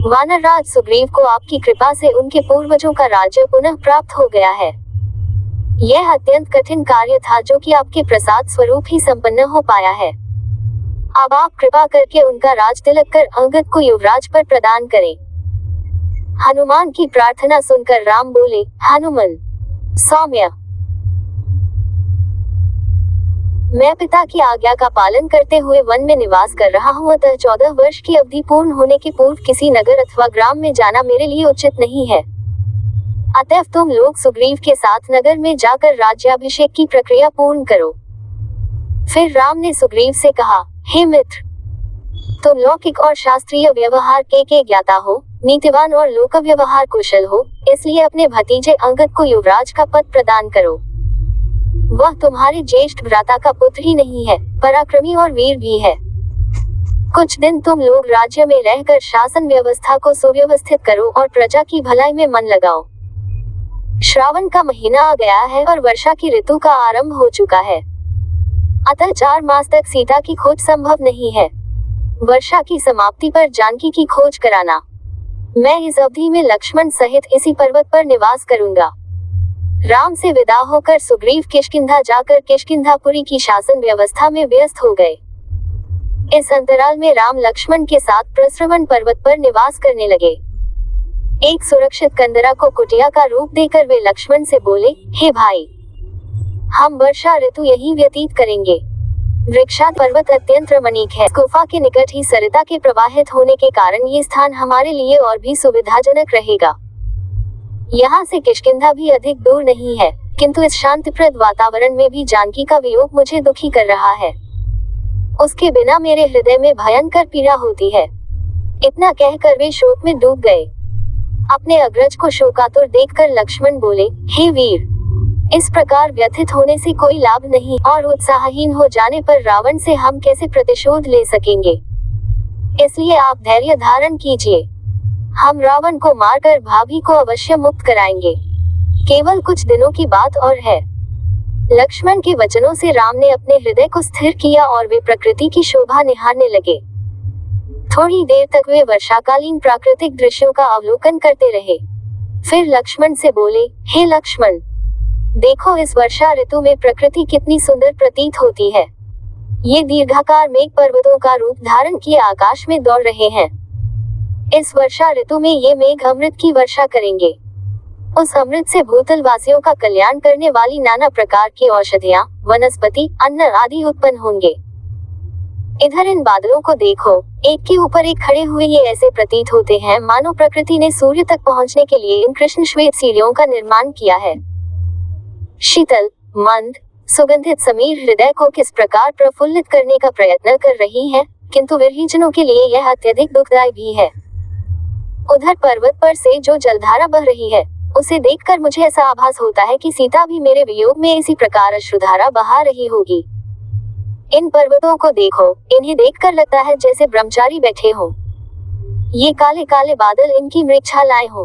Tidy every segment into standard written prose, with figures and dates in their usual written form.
वानरराज सुग्रीव को आपकी कृपा से उनके पूर्वजों का राज्य पुनः प्राप्त हो गया है। यह अत्यंत कठिन कार्य था जो कि आपके प्रसाद स्वरूप ही संपन्न हो पाया है। अब आप कृपा करके उनका राज तिलक कर अंगद को युवराज पर प्रदान करें। हनुमान की प्रार्थना सुनकर राम बोले, हनुमान सौम्य, मैं पिता की आज्ञा का पालन करते हुए वन में निवास कर रहा हूँ, अतः 14 वर्ष की अवधि पूर्ण होने के पूर्व किसी नगर अथवा ग्राम में जाना मेरे लिए उचित नहीं है। अतएव तुम लोग सुग्रीव के साथ नगर में जाकर राज्याभिषेक की प्रक्रिया पूर्ण करो। फिर राम ने सुग्रीव से कहा, हे मित्र, तुम लौकिक और शास्त्रीय व्यवहार के ज्ञाता हो, नीतिवान और लोक व्यवहार कुशल हो, इसलिए अपने भतीजे अंगद को युवराज का पद प्रदान करो। वह तुम्हारे ज्येष्ठ भ्राता का पुत्र ही नहीं है, पराक्रमी और वीर भी है। कुछ दिन तुम लोग राज्य में रहकर शासन व्यवस्था को सुव्यवस्थित करो और प्रजा की भलाई में मन लगाओ। श्रावण का महीना आ गया है और वर्षा की ऋतु का आरंभ हो चुका है, अतः 4 मास तक सीता की खोज संभव नहीं है। वर्षा की समाप्ति पर जानकी की खोज कराना। मैं इस अवधि में लक्ष्मण सहित इसी पर्वत पर निवास करूंगा। राम से विदा होकर सुग्रीव किष्किंधा जाकर किष्किंधापुरी की शासन व्यवस्था में व्यस्त हो गए। इस अंतराल में राम लक्ष्मण के साथ प्रस्रवण पर्वत पर निवास करने लगे। एक सुरक्षित कंदरा को कुटिया का रूप देकर वे लक्ष्मण से बोले, हे भाई, हम वर्षा ऋतु यहीं व्यतीत करेंगे। वृक्षात पर्वत अत्यंत रमणीक है। गुफा के निकट ही सरिता के प्रवाहित होने के कारण ये स्थान हमारे लिए और भी सुविधाजनक रहेगा। यहाँ से किष्किंधा भी अधिक दूर नहीं है, किंतु इस शांतिप्रद वातावरण में भी जानकी का वियोग मुझे दुखी कर रहा है। उसके बिना मेरे हृदय में भयंकर पीड़ा होती है। इतना कहकर वे शोक में डूब गए। अपने अग्रज को शोकातुर देखकर लक्ष्मण बोले, हे वीर, इस प्रकार व्यथित होने से कोई लाभ नहीं और उत्साहहीन हो जाने पर रावण से हम कैसे प्रतिशोध ले सकेंगे। इसलिए आप धैर्य धारण कीजिए। हम रावण को मारकर भाभी को अवश्य मुक्त कराएंगे। केवल कुछ दिनों की बात और है। लक्ष्मण के वचनों से राम ने अपने हृदय को स्थिर किया और वे प्रकृति की शोभा निहारने लगे। थोड़ी देर तक वे वर्षाकालीन प्राकृतिक दृश्यों का अवलोकन करते रहे। फिर लक्ष्मण से बोले, हे लक्ष्मण, देखो इस वर्षा ऋतु में प्रकृति कितनी सुंदर प्रतीत होती है। ये दीर्घाकार मेघ पर्वतों का रूप धारण किए आकाश में दौड़ रहे हैं। इस वर्षा ऋतु में ये मेघ अमृत की वर्षा करेंगे। उस अमृत से भूतल वासियों का कल्याण करने वाली नाना प्रकार की औषधियां, वनस्पति, अन्न आदि उत्पन्न होंगे। इधर इन बादलों को देखो, एक के ऊपर एक खड़े हुए ये ऐसे प्रतीत होते हैं मानो प्रकृति ने सूर्य तक पहुंचने के लिए इन कृष्ण श्वेत सीढ़ियों का निर्माण किया है। शीतल, मंद, सुगंधित समीर हृदय को किस प्रकार प्रफुल्लित करने का प्रयत्न कर रही है, किंतु विरहीजनों के लिए यह अत्यधिक दुखदायी भी है। उधर पर्वत पर से जो जलधारा बह रही है, उसे देखकर मुझे ऐसा आभास होता है कि सीता भी मेरे वियोग में इसी प्रकार अश्रुधारा बहा रही होगी। इन पर्वतों को देखो, इन्हें देखकर लगता है जैसे ब्रह्मचारी बैठे हो। ये काले काले बादल इनकी मृच्छालाएं हो,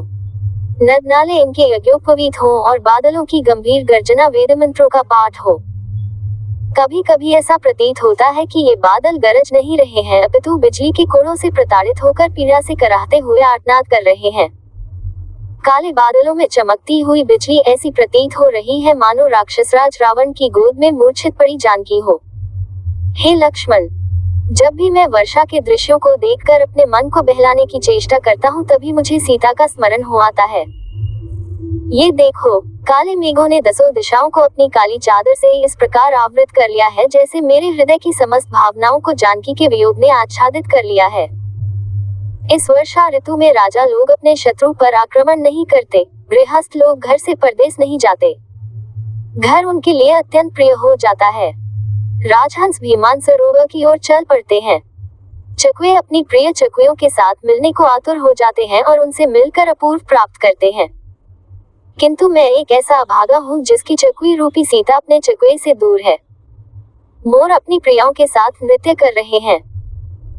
नद नाले इनके यज्ञोपवीत हो और बादलों की गंभीर गर्जना वेद मंत्रों का पाठ हो। कभी कभी ऐसा प्रतीत होता है कि ये बादल गरज नहीं रहे हैं, अपितु बिजली के कोड़ों से प्रताड़ित होकर पीड़ा से कराहते हुए आर्तनाद कर रहे हैं। काले बादलों में चमकती हुई बिजली ऐसी प्रतीत हो रही है मानो राक्षसराज रावण की गोद में मूर्छित पड़ी जानकी हो। हे लक्ष्मण, जब भी मैं वर्षा के दृश्यों को देखकर अपने मन को बहलाने की चेष्टा करता हूँ, तभी मुझे सीता का स्मरण हो आता है। ये देखो, काले मेघों ने 10 दिशाओं को अपनी काली चादर से इस प्रकार आवृत कर लिया है जैसे मेरे हृदय की समस्त भावनाओं को जानकी के वियोग ने आच्छादित कर लिया है। इस वर्षा ऋतु में राजा लोग अपने शत्रु पर आक्रमण नहीं करते, गृहस्थ लोग घर से परदेश नहीं जाते। घर उनके लिए अत्यंत प्रिय हो जाता है। राजहंस भी मानसरोवर की ओर चल पड़ते हैं। चकवे अपनी प्रिय चकवियों के साथ मिलने को आतुर हो जाते हैं और उनसे मिलकर अपूर्व प्राप्त करते हैं। किंतु मैं एक ऐसा अभागा हूँ जिसकी चकवी रूपी सीता अपने चकवे से दूर है। मोर अपनी प्रियाओं के साथ नृत्य कर रहे हैं।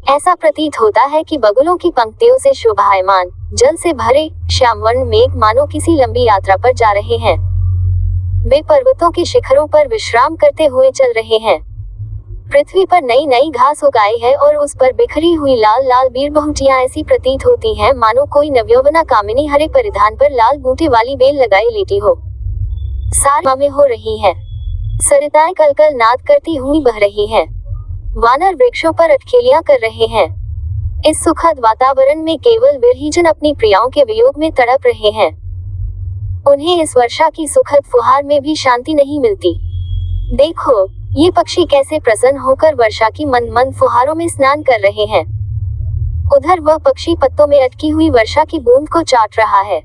ऐसा प्रतीत होता है कि बगुलों की पंक्तियों से शोभायमान, जल से भरे श्यामवर्ण मेघ मानो किसी लंबी यात्रा पर जा रहे हैं। वे पर्वतों के शिखरों पर विश्राम करते हुए चल रहे हैं। पृथ्वी पर नई नई घास उगाई है और उस पर बिखरी हुई लाल लाल बीरबहुटियां ऐसी प्रतीत होती हैं मानो कोई नवयौवना कामिनी हरे परिधान पर लाल बूटे वाली बेल लगाए लेटी हो। सारी में हो रही है। सरिताएं कलकल नाद करती हुई बह रही हैं। वानर वृक्षों पर अटखेलियां कर रहे हैं। इस सुखद वातावरण में केवल विरहीजन अपनी प्रियाओं के वियोग में तड़प रहे हैं। उन्हें इस वर्षा की सुखद फुहार में भी शांति नहीं मिलती। देखो, ये पक्षी कैसे प्रसन्न होकर वर्षा की मंद मंद फुहारों में स्नान कर रहे हैं। उधर वह पक्षी पत्तों में अटकी हुई वर्षा की बूंद को चाट रहा है।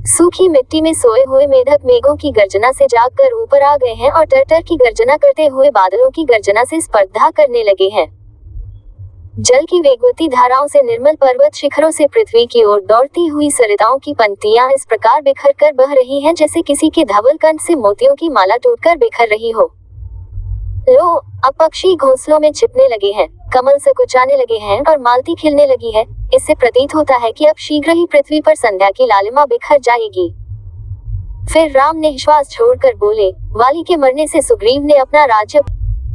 सूखी मिट्टी में सोए हुए मेढक मेघों की गर्जना से जागकर ऊपर आ गए हैं और टर की गर्जना करते हुए बादलों की गर्जना से स्पर्धा करने लगे हैं। जल की वेगवती धाराओं से निर्मल पर्वत शिखरों से पृथ्वी की ओर दौड़ती हुई सरिताओं की पंक्तियां इस प्रकार बिखर कर बह रही हैं जैसे किसी के धवल कंठ से मोतियों की माला टूटकर बिखर रही हो। लो, अब पक्षी घोंसलों में छिपने लगे हैं, कमल सकुचाने लगे हैं और मालती खिलने लगी है। इससे प्रतीत होता है कि अब शीघ्र ही पृथ्वी पर संध्या की लालिमा बिखर जाएगी। फिर राम ने श्वास छोड़कर बोले, वाली के मरने से सुग्रीव ने अपना राज्य,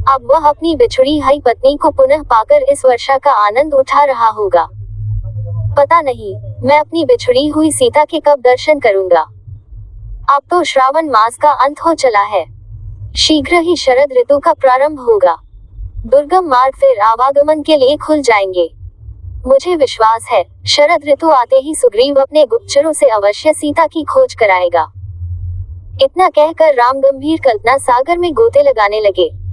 अब वह अपनी बिछुड़ी हुई पत्नी को पुनः पाकर इस वर्षा का आनंद उठा रहा होगा। पता नहीं, मैं अपनी बिछुड़ी हुई सीता के कब दर्शन करूंगा। अब तो श्रावण मास का अंत हो चला है। शीघ्र ही शरद ऋतु का प्रारंभ होगा। दुर्गम मार्ग फिर आवागमन के लिए खुल जाएंगे। मुझे विश्वास है, शरद ऋतु आते ही सुग्रीव अपने गुप्तचरों से अवश्य सीता की खोज कराएगा। इतना कहकर राम गंभीर कल्पना सागर में गोते लगाने लगे।